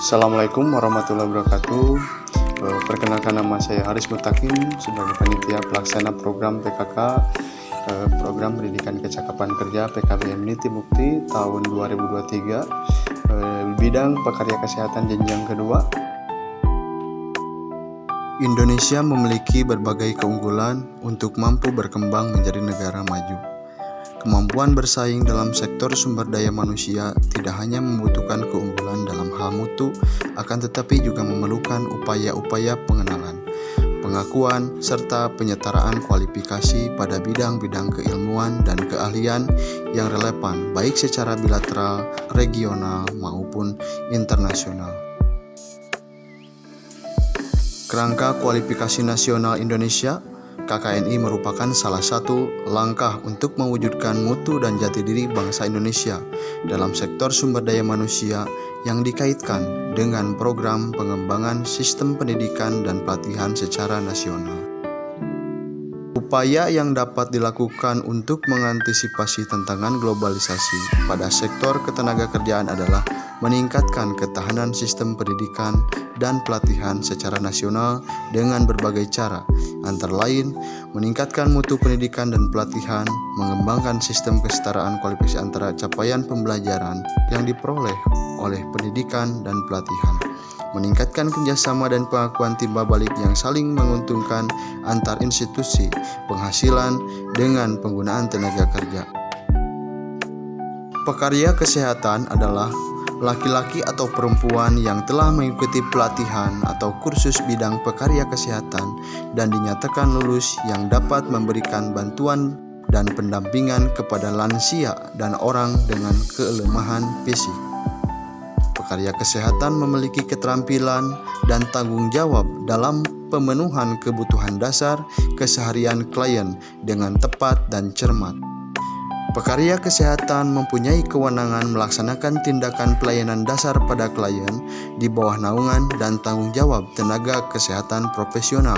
Assalamualaikum warahmatullahi wabarakatuh. Perkenalkan, nama saya Haris Mutakin sebagai panitia pelaksana program PKK, program pendidikan kecakapan kerja PKBM Niti Mukti tahun 2023, bidang pekarya kesehatan jenjang kedua. Indonesia memiliki berbagai keunggulan untuk mampu berkembang menjadi negara maju. Kemampuan bersaing dalam sektor sumber daya manusia tidak hanya membutuhkan keunggulan dalam hal mutu, akan tetapi juga memerlukan upaya-upaya pengenalan, pengakuan, serta penyetaraan kualifikasi pada bidang-bidang keilmuan dan keahlian yang relevan baik secara bilateral, regional, maupun internasional. Kerangka Kualifikasi Nasional Indonesia KKNI merupakan salah satu langkah untuk mewujudkan mutu dan jati diri bangsa Indonesia dalam sektor sumber daya manusia yang dikaitkan dengan program pengembangan sistem pendidikan dan pelatihan secara nasional. Upaya yang dapat dilakukan untuk mengantisipasi tantangan globalisasi pada sektor ketenagakerjaan adalah meningkatkan ketahanan sistem pendidikan dan pelatihan secara nasional dengan berbagai cara, antara lain meningkatkan mutu pendidikan dan pelatihan, mengembangkan sistem kesetaraan kualifikasi antara capaian pembelajaran yang diperoleh oleh pendidikan dan pelatihan, meningkatkan kerjasama dan pengakuan timbal balik yang saling menguntungkan antar institusi penghasilan dengan penggunaan tenaga kerja. Pekarya kesehatan adalah laki-laki atau perempuan yang telah mengikuti pelatihan atau kursus bidang pekarya kesehatan dan dinyatakan lulus yang dapat memberikan bantuan dan pendampingan kepada lansia dan orang dengan kelemahan fisik. Pekarya kesehatan memiliki keterampilan dan tanggung jawab dalam pemenuhan kebutuhan dasar keseharian klien dengan tepat dan cermat. Pekarya kesehatan mempunyai kewenangan melaksanakan tindakan pelayanan dasar pada klien di bawah naungan dan tanggung jawab tenaga kesehatan profesional.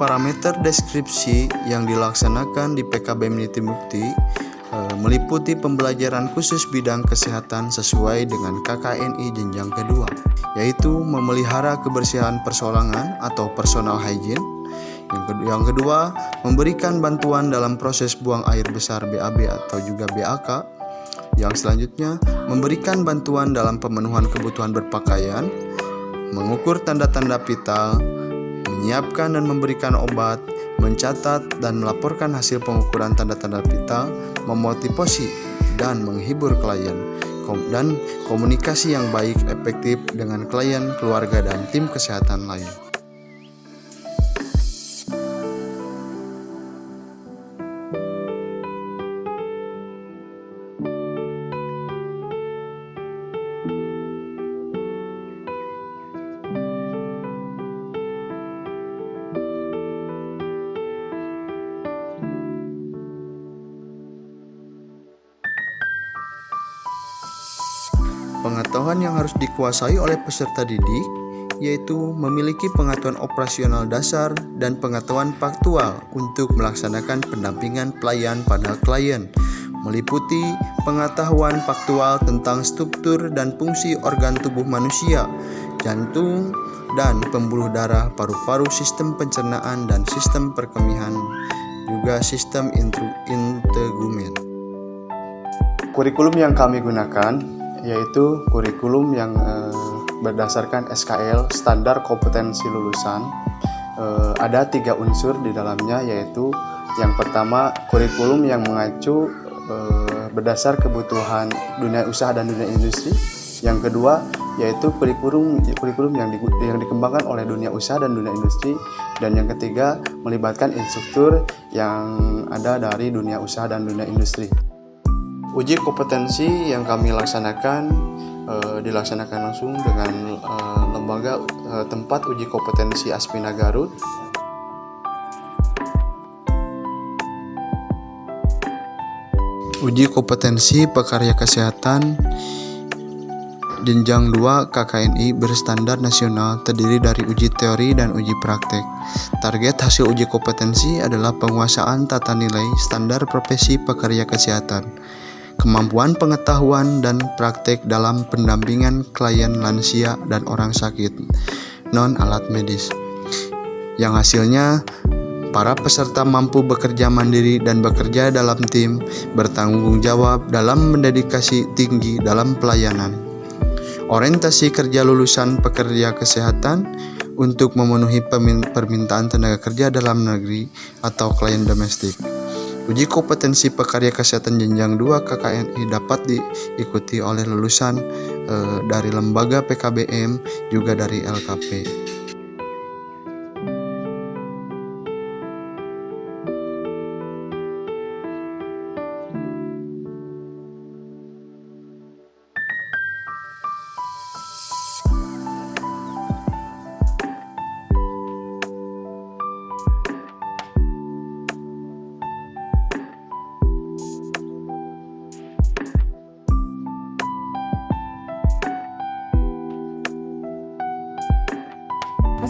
Parameter deskripsi yang dilaksanakan di PKBM Niti Mukti meliputi pembelajaran khusus bidang kesehatan sesuai dengan KKNI jenjang kedua, yaitu memelihara kebersihan persoalangan atau personal hygiene. Yang kedua, memberikan bantuan dalam proses buang air besar BAB atau juga BAK. Yang selanjutnya, memberikan bantuan dalam pemenuhan kebutuhan berpakaian, mengukur tanda-tanda vital, menyiapkan dan memberikan obat, mencatat dan melaporkan hasil pengukuran tanda-tanda vital, memotivasi dan menghibur klien, dan komunikasi yang baik efektif dengan klien, keluarga, dan tim kesehatan lain. Pengetahuan yang harus dikuasai oleh peserta didik yaitu memiliki pengetahuan operasional dasar dan pengetahuan faktual untuk melaksanakan pendampingan pelayan pada klien, meliputi pengetahuan faktual tentang struktur dan fungsi organ tubuh manusia, jantung dan pembuluh darah, paru-paru, sistem pencernaan dan sistem perkemihan, juga sistem integumen. Kurikulum yang kami gunakan yaitu kurikulum yang berdasarkan SKL, standar kompetensi lulusan. Ada 3 unsur di dalamnya, yaitu yang pertama kurikulum yang mengacu berdasar kebutuhan dunia usaha dan dunia industri. Yang kedua yaitu kurikulum yang dikembangkan oleh dunia usaha dan dunia industri. Dan yang ketiga melibatkan instruktur yang ada dari dunia usaha dan dunia industri. Uji kompetensi yang kami laksanakan dilaksanakan langsung dengan lembaga tempat uji kompetensi Aspina Garut. Uji kompetensi pekarya kesehatan jenjang 2 KKNI berstandar nasional terdiri dari uji teori dan uji praktek. Target hasil uji kompetensi adalah penguasaan tata nilai standar profesi pekarya kesehatan. kemampuan pengetahuan dan praktek dalam pendampingan klien lansia dan orang sakit non-alat medis, yang hasilnya para peserta mampu bekerja mandiri dan bekerja dalam tim, bertanggung jawab dalam mendedikasi tinggi dalam pelayanan. Orientasi kerja lulusan pekerja kesehatan untuk memenuhi permintaan tenaga kerja dalam negeri atau klien domestik. Uji kompetensi pekerja kesehatan jenjang 2 KKNI dapat diikuti oleh lulusan dari lembaga PKBM juga dari LKP.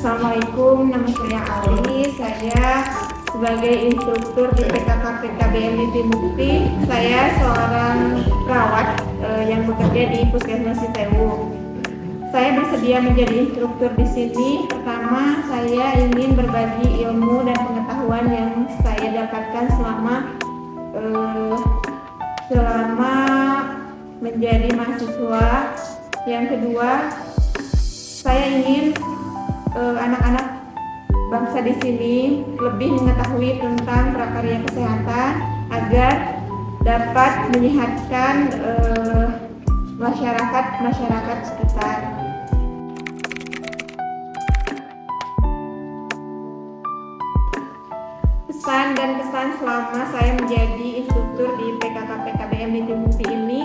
Assalamualaikum, nama saya Ali. Saya sebagai instruktur di PKK PKBM Niti Mukti. Saya seorang perawat yang bekerja di Puskesmas Citewu. Saya bersedia menjadi instruktur di sini. Pertama, saya ingin berbagi ilmu dan pengetahuan yang saya dapatkan selama menjadi mahasiswa. Yang kedua, saya ingin anak-anak bangsa di sini lebih mengetahui tentang prakarya kesehatan agar dapat menyehatkan masyarakat sekitar. Pesan dan kesan selama saya menjadi instruktur di PKK PKBM Niti Mukti ini,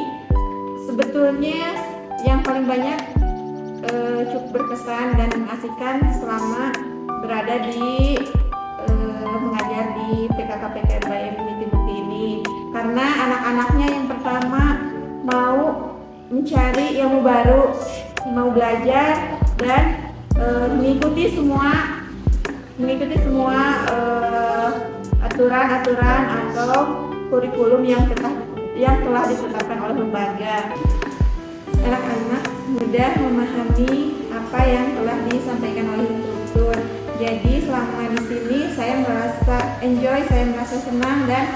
sebetulnya yang paling banyak cukup berkesan dan mengasihkan selama berada di mengajar di PKK PKBM Niti Mukti ini, karena anak-anaknya yang pertama mau mencari ilmu baru, mau belajar dan mengikuti semua aturan-aturan atau kurikulum yang telah ditetapkan oleh lembaga. Anak-anak mudah memahami apa yang telah disampaikan oleh instruktur. Jadi selama di sini saya merasa enjoy, saya merasa senang, dan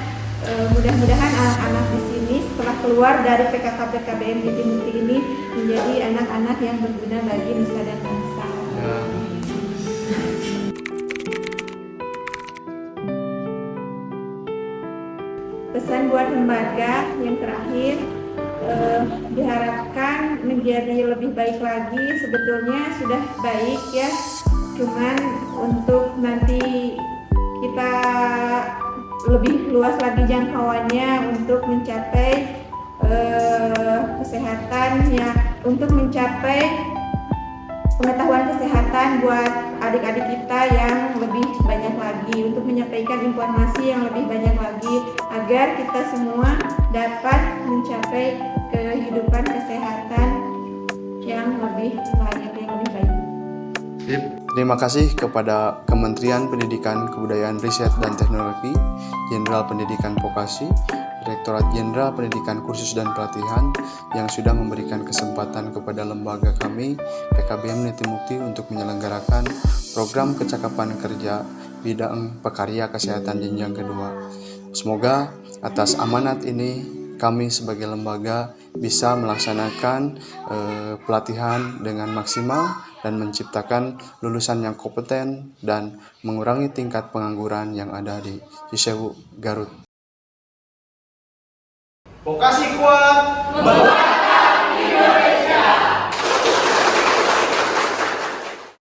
mudah-mudahan anak-anak di sini setelah keluar dari PKK PKBM Niti Mukti ini menjadi anak-anak yang berguna bagi nusa dan bangsa. Pesan buat lembaga yang terakhir, diharapkan menjadi lebih baik lagi. Sebetulnya sudah baik ya, cuman untuk nanti kita lebih luas lagi jangkauannya untuk mencapai untuk mencapai pengetahuan kesehatan buat adik-adik kita yang lebih banyak lagi, untuk menyampaikan informasi yang lebih banyak lagi agar kita semua dapat mencapai kehidupan kesehatan yang lebih layak, yang lebih baik. Terima kasih kepada Kementerian Pendidikan, Kebudayaan, Riset, dan Teknologi, Jenderal Pendidikan Vokasi, Direktorat Jenderal Pendidikan Kursus dan Pelatihan yang sudah memberikan kesempatan kepada lembaga kami PKBM Niti Mukti untuk menyelenggarakan program kecakapan kerja bidang pekarya kesehatan jenjang kedua. Semoga atas amanat ini kami sebagai lembaga bisa melaksanakan pelatihan dengan maksimal dan menciptakan lulusan yang kompeten dan mengurangi tingkat pengangguran yang ada di Cisewu, Garut. Vokasi kuat,